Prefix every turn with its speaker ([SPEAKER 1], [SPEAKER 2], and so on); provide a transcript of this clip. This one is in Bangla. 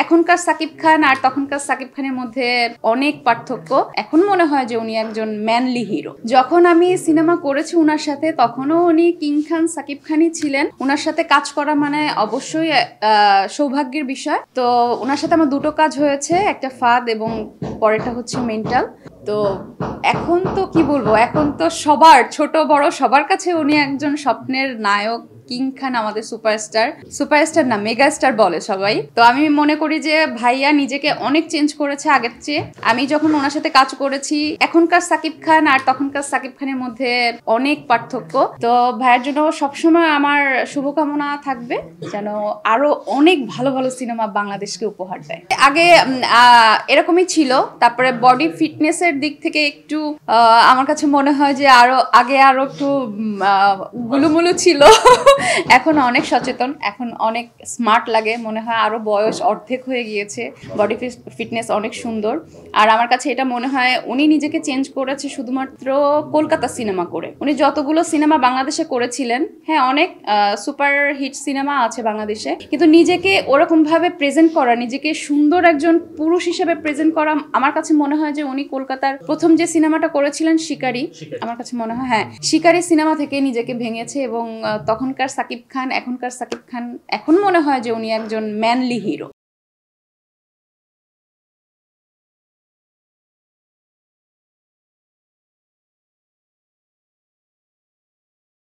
[SPEAKER 1] এখনকার সাকিব খান আর তখনকার সাকিব খানের মধ্যে অনেক পার্থক্য। এখন মনে হয় যে উনি একজন ম্যানলি হিরো। যখন আমি সিনেমা করেছি উনার সাথে তখনও উনি কিং খান সাকিব খানই ছিলেন। উনার সাথে কাজ করা মানে অবশ্যই সৌভাগ্যের বিষয়। তো উনার সাথে আমার দুটো কাজ হয়েছে, একটা ফাদ এবং পরেরটা হচ্ছে মেন্টাল। তো এখন তো কি বলবো, এখন তো সবার ছোট বড় সবার কাছে উনি একজন স্বপ্নের নায়ক। কিং খান আমাদের সুপারস্টার না মেগাস্টার বলে সবাই। তো আমি মনে করি যে ভাইয়া নিজেকে অনেক চেঞ্জ করেছে আগের চেয়ে। আমি যখন ওনার সাথে কাজ করেছি এখনকার সাকিব খান আর তখনকার সাকিব খানের মধ্যে অনেক পার্থক্য। তো ভাইয়ের জন্য সবসময় আমার শুভকামনা থাকবে যেন আরো অনেক ভালো ভালো সিনেমা বাংলাদেশকে উপহার দেয়। আগে এরকমই ছিল, তারপরে বডি ফিটনেসের দিক থেকে একটু আমার কাছে মনে হয় যে আগে আরো একটু গুলুমুলু ছিল। এখন অনেক সচেতন, এখন অনেক স্মার্ট লাগে, মনে হয় আরো বয়স অর্ধেক হয়ে গিয়েছে। বডি ফিটনেস অনেক সুন্দর। আর আমার কাছে এটা মনে হয় উনি নিজেকে চেঞ্জ করেছে শুধুমাত্র কলকাতা সিনেমা করে। উনি যতগুলো সিনেমা বাংলাদেশে করেছিলেন, হ্যাঁ অনেক সুপার হিট সিনেমা আছে বাংলাদেশে, কিন্তু নিজেকে ওরকম ভাবে প্রেজেন্ট করা, নিজেকে সুন্দর একজন পুরুষ হিসেবে প্রেজেন্ট করা, আমার কাছে মনে হয় যে উনি কলকাতার প্রথম যে সিনেমাটা করেছিলেন শিকারি, আমার কাছে মনে হয় হ্যাঁ শিকারি সিনেমা থেকে নিজেকে ভেঙেছে। এবং তখনকার সাকিব খান এখনকার সাকিব খান, এখন মনে হয় যে উনি একজন ম্যানলি হিরো।